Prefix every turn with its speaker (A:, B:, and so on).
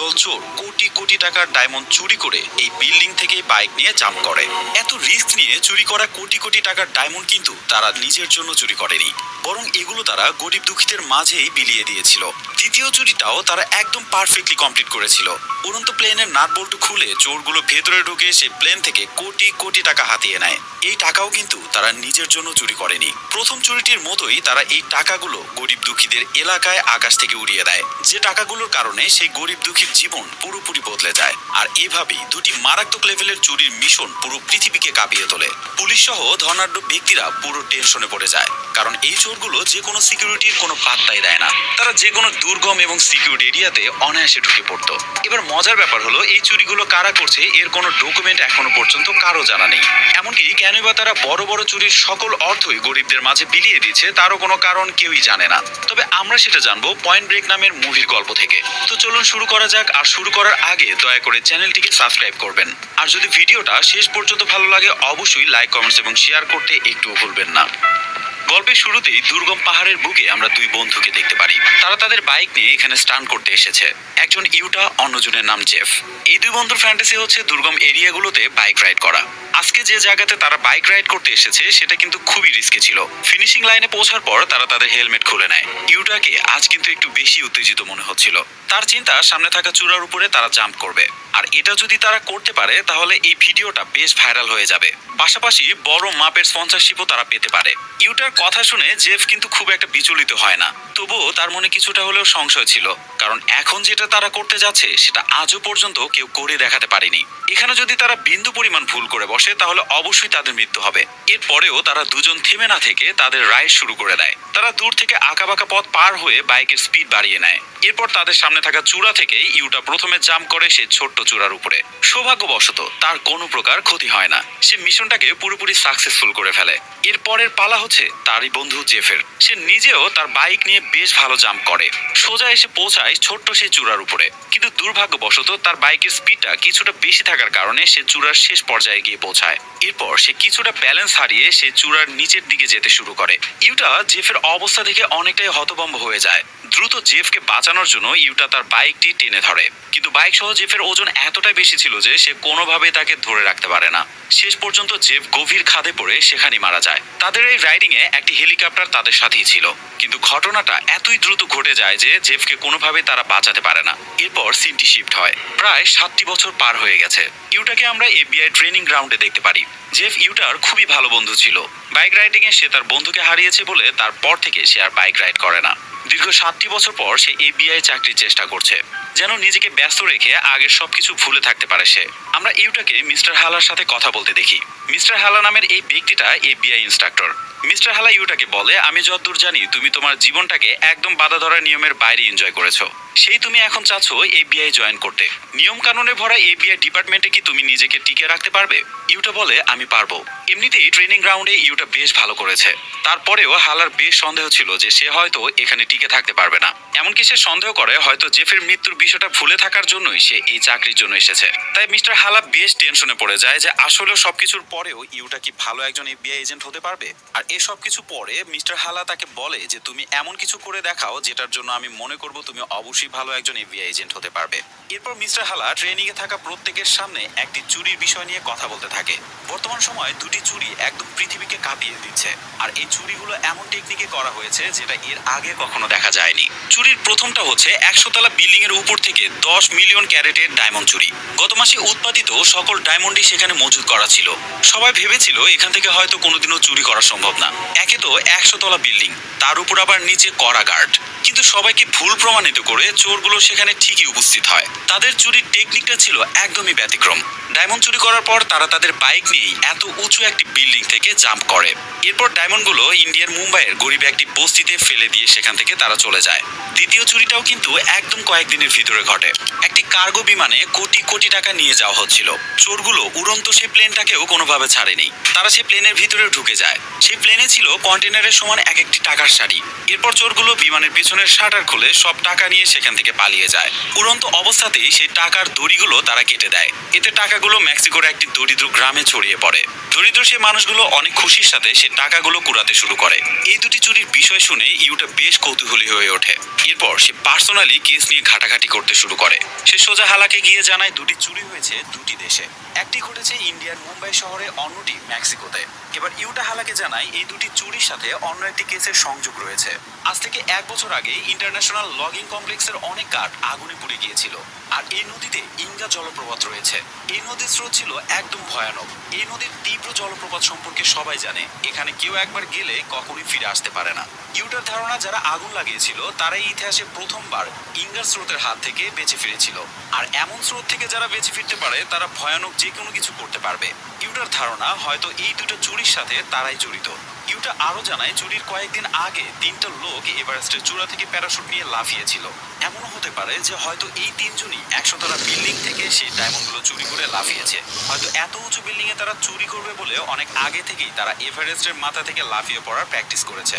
A: একদল চোর কোটি কোটি টাকার ডায়মন্ড চুরি করে এই বিল্ডিং থেকে বাইক নিয়ে জাম্প করে। এত রিস্ক নিয়ে চুরি করা কোটি কোটি টাকার ডায়মন্ড কিন্তু তারা নিজের জন্য চুরি করেনি, বরং এগুলো তারা গরিব দুঃখীদের মাঝেই বিলিয়ে দিয়েছিল। দ্বিতীয় চুরিটাও তারা একদম পারফেক্টলি কমপ্লিট করেছিল। উড়ন্ত প্লেনের নাট বল্টু খুলে চোরগুলো ভেতরে ঢুকে সে প্লেন থেকে কোটি কোটি টাকা হাতিয়ে নেয়। এই টাকাও কিন্তু তারা নিজের জন্য চুরি করেনি। প্রথম চুরিটির মতোই তারা এই টাকাগুলো গরিব দুঃখীদের এলাকায় আকাশ থেকে উড়িয়ে দেয়, যে টাকাগুলোর কারণে সেই গরিব দুঃখীর জীবন পুরোপুরি বদলে যায়। আর এভাবেই দুটি মারাত্মক লেভেলের চুরির মিশন পুরো পৃথিবীকে কাঁপিয়ে তোলে। পুলিশ সহ ধনাঢ্য ব্যক্তিরা পুরো টেনশনে পড়ে যায়, কারণ এই চোরগুলো যে কোনো সিকিউরিটির কোনো পাত্তাই দেয় না। তারা যে কোনো দুর্গম এবং সিকিউর এরিয়াতে অনায়াসে ঢুকে পড়তো। এবার মজার ব্যাপার হলো, এই চুরিগুলো কারা করছে এর কোনো ডকুমেন্ট এখনো পর্যন্ত কারো জানা নেই। এমনকি কেন বা তারা বড় বড় চুরির সকল অর্থই গরিবদের মাঝে বিলিয়ে দিচ্ছে তারও কোনো কারণ কেউই জানে না। তবে আমরা সেটা জানবো পয়েন্ট ব্রেক নামের মুভির গল্প থেকে। তো চলুন শুরু করা যাক। আর শুরু করার আগে দয়া করে চ্যানেলটিকে সাবস্ক্রাইব করবেন। আর যদি ভিডিওটা শেষ পর্যন্ত ভালো লাগে অবশ্যই লাইক, কমেন্টস এবং শেয়ার করতে একটুও ভুলবেন না। গল্পের শুরুতেই দুর্গম পাহাড়ের বুকে আমরা দুই বন্ধুকে দেখতে পারি। তারা তাদের বাইক নিয়ে এখানে স্টান্ট করতে এসেছে। একজন ইউটা, অন্যজনের নাম জেফ। এই দুই বন্ধুর ফ্যান্টাসি হচ্ছে দুর্গম এরিয়াগুলোতে বাইক রাইড করা। আজকে যে জায়গাতে তারা বাইক রাইড করতে এসেছে সেটা কিন্তু খুবই রিস্কি ছিল। ফিনিশিং লাইনে পৌঁছার পর তারা তাদের হেলমেট খুলে নেয়। ইউটাকে আজ কিন্তু একটু বেশি উত্তেজিত মনে হচ্ছিল। তার চিন্তা সামনে থাকা চূড়ার উপরে তারা জাম্প করবে। আর এটা যদি তারা করতে পারে তাহলে এই ভিডিওটা বেশ ভাইরাল হয়ে যাবে। পাশাপাশি বড় মাপের স্পন্সরশিপও তারা পেতে পারে। ইউটার কথা শুনে জেফ কিন্তু খুব একটা বিচলিত হয় না, তবুও তার মনে কিছুটা হলেও সংশয় ছিল, কারণ এখন যেটা তারা করতে যাচ্ছে সেটা আজও পর্যন্ত কেউ করে দেখাতে পারেনি। এখানে যদি তারা বিন্দু পরিমাণ ভুল করে বসে তাহলে অবশ্যই তাদের মৃত্যু হবে। এরপরেও তারা দুজন থেমে না থেকে তাদের রাইড শুরু করে দেয়। তারা দূর থেকে আঁকাবাঁকা পথ পার হয়ে বাইকের স্পিড বাড়িয়ে নেয়। এরপর তাদের সামনে থাকা চূড়া থেকে ইউটা প্রথমে জাম্প করে সেই ছোট্ট চূড়ার উপরে। সৌভাগ্যবশত তার কোনো প্রকার ক্ষতি হয় না। সে মিশনটাকে পুরোপুরি সাকসেসফুল করে ফেলে। এরপরের পালা হচ্ছে তারই বন্ধু জেফের। সে নিজেও তার বাইক নিয়ে বেশ ভালো জাম্প করে সোজা এসে পৌঁছায় ছোট্ট সেই চূড়ার উপরে। কিন্তু দুর্ভাগ্যবশত তার বাইকের স্পিডটা কিছুটা বেশি থাকার কারণে সে চূড়ার শেষ পর্যায়ে গিয়ে পৌঁছায়। এরপর সে কিছুটা ব্যালেন্স হারিয়ে সে চূড়ার নিচের দিকে যেতে শুরু করে। ইউটা জেফের অবস্থা দেখে অনেকটাই হতভম্ব হয়ে যায়। দ্রুত জেফকে বাঁচানোর জন্য ইউটা তার বাইকটি টেনে ধরে, কিন্তু বাইক সহ জেফের ওজন এতটাই বেশি ছিল যে সে কোনোভাবেই তাকে ধরে রাখতে পারে না। শেষ পর্যন্ত জেফ গভীর খাদে পড়ে সেখানেই মারা যায়। তাদের এই রাইডিং এ একটি হেলিকপ্টার তাদের সাথেই ছিল, কিন্তু ঘটনাটা এতই দ্রুত ঘটে যায় যে জেফকে কোনোভাবেই তারা বাঁচাতে পারে না। এরপর সিনটি শিফট হয়। প্রায় 7টি বছর পার হয়ে গেছে। ইউটাকে আমরা এফবিআই ট্রেনিং গ্রাউন্ডে দেখতে পারি। জেফ ইউটার খুবই ভালো বন্ধু ছিল। বাইক রাইডিং এ সে তার বন্ধুকে হারিয়েছে বলে তারপর থেকে সে আর বাইক রাইড করে না। দীর্ঘ 7টি বছর পর সে এফবিআই চাকরির চেষ্টা করছে, যেন নিজেকে ব্যস্ত রেখে আগের সবকিছু ভুলে থাকতে পারে সে। আমরা ইউটাকে মিস্টার হালার সাথে কথা বলতে দেখি। মিস্টার হালা নামের এই ব্যক্তিটা এফবিআই ইন্সট্রাক্টর। মিস্টার হালা ইউটাকে বলে, আমি যতদূর জানি তুমি তোমার জীবনটাকে একদম বাধা ধরা নিয়মের বাইরে এনজয় করেছো। সেই তুমি এখন চাচ্ছ এফবিআই জয়েন করতে। নিয়ম কানুনে ভরা এফবিআই ডিপার্টমেন্টে কি তুমি নিজেকে টিকে রাখতে পারবে? ইউটা বলে, আমি পারবো। এমনিতেই ট্রেনিং গ্রাউন্ডে ইউটা বেশ ভালো করেছে। তারপরেও হালার বেশ সন্দেহ ছিল যে সে হয়তো এখানে টিকে থাকতে পারবে না। এমনকি সে সন্দেহ করে হয়তো জেফের মৃত্যুর বিষয়টা ভুলে থাকার জন্যই সে এই চাকরির জন্য এসেছে। তাই মিস্টার হালা বেশ টেনশনে পড়ে যায় যে আসলে সবকিছুর পরেও ইউটা কি ভালো একজন এফবিআই এজেন্ট হতে পারবে। আর এই সবকিছু পরে মিস্টার হালা তাকে বলে যে তুমি এমন কিছু করে দেখাও যেটার জন্য আমি মনে করব তুমি অবশ্যই ভালো একজন এফবিআই এজেন্ট হতে পারবে। এরপর মিস্টার হালা ট্রেনিং এ থাকা প্রত্যেকের সামনে একটি চুরির বিষয় নিয়ে কথা বলতে থাকে। বর্তমান সময়ে দুটি চুরি একদম পৃথিবীকে কাঁপিয়ে দিচ্ছে। আর এই চুরিগুলো এমন টেকনিকে করা হয়েছে যেটা এর আগে কখনো দেখা যায়নি। চুরির প্রথমটা হচ্ছে 100 তলা বিল্ডিং এর উপর থেকে 10 মিলিয়ন ক্যারেটের ডায়মন্ড চুরি। গত মাসে উৎপাদিত সকল ডায়মন্ডই সেখানে মজুদ করা ছিল। সবাই ভেবেছিল এখান থেকে হয়তো কোনোদিনও চুরি করা সম্ভব না। একে তো 100 তলা বিল্ডিং, তার উপর আবার নিচে কড়া গার্ড। কিন্তু সবাইকে ভুল প্রমাণিত করে চোরগুলো সেখানে ঠিকই উপস্থিত হয়। তাদের চুরির টেকনিকটা ছিল একদমই ব্যতিক্রম। ডায়মন্ড চুরি করার পর তারা তাদের বাইক নিয়েই এত উঁচু একটি বিল্ডিং থেকে জাম্প করে। এরপর ডায়মন্ডগুলো ইন্ডিয়ার মুম্বাইয়ের গরিব একটি বস্তিতে ফেলে দিয়ে সেখান থেকে তারা চলে যায়। দ্বিতীয় চুরিটাও কিন্তু একদম কয়েকদিনের ভিতরে ঘটে। একটি কার্গো বিমানে কোটি কোটি টাকা নিয়ে যাওয়া হচ্ছিল। চোরগুলো উড়ন্ত সেই প্লেনটাকেও কোনোভাবে ছাড়েনি। তারা সেই প্লেনের ভিতরে ঢুকে যায়। সেই প্লেনে ছিল কন্টেনারের সমান এক একটি টাকার সারি। এরপর চোরগুলো বিমানের পেছনের শাটার খুলে সব টাকা নিয়ে সেখান থেকে পালিয়ে যায়। উড়ন্ত অবস্থাতেই সেই টাকার দড়িগুলো তারা কেটে দেয়। এতে টাকাগুলো মেক্সিকোর একটি দরিদ্র গ্রামে ছড়িয়ে পড়ে। দরিদ্র সেই মানুষগুলো অনেক খুশির সাথে সে টাকাগুলো কুড়াতে শুরু করে। এই দুটি চুরির বিষয় শুনে ইউটা বেশ কৌতূহলী কৌতূহলী হয়ে ওঠে। এরপর সে পার্সোনালি কেস নিয়ে ঘাটাঘাটি করতে শুরু করে। সে সোজা হালাকে গিয়ে জানায় দুটি চুরি হয়েছে দুটি দেশে, একটি ঘটেছে ইন্ডিয়ার মুম্বাই শহরে, অন্যটি মেক্সিকোতে। এবার ইউটা হালাকে জানায় এই দুটি চুরির সাথে অন্য একটি কেসের সংযোগ রয়েছে। আজ থেকে 1 বছর আগে ইন্টারন্যাশনাল লগিং কমপ্লেক্সের অনেক কাঠ আগুনে পুড়ে গিয়েছিল। আর এই নদীতে ইঙ্গা জলপ্রপাত রয়েছে। এই নদীর স্রোত ছিল একদম ভয়ানক। এই নদীর তীব্র জলপ্রপাত সম্পর্কে সবাই জানে। এখানে কেউ একবার গেলে কখনোই ফিরে আসতে পারে না। ইউটার ধারণা যারা আগুন লাগিয়েছিল তারাই ইতিহাসে প্রথমবার ইঙ্গার স্রোতের হাত থেকে বেঁচে ফিরেছিল। আর এমন স্রোত থেকে যারা বেঁচে ফিরতে পারে তারা ভয়ানক যে কোনো কিছু করতে পারবে। ইউটার ধারণা হয়তো এই দুটো চুরির সাথে তারাই জড়িত। ইউটা আরো জানায় চুরির কয়েকদিন আগে 3টা লোক এভারেস্টের চূড়া থেকে প্যারাশুট নিয়ে লাফিয়েছিল। এমনও হতে পারে যে হয়তো এই 3জনই 100 তলা বিল্ডিং থেকে সেই ডায়মন্ডগুলো চুরি করে লাফিয়েছে। হয়তো এত উঁচু বিল্ডিং এ তারা চুরি করবে বলে অনেক আগে থেকেই তারা এভারেস্টের মাথা থেকে লাফিয়ে পড়ার প্র্যাকটিস করেছে।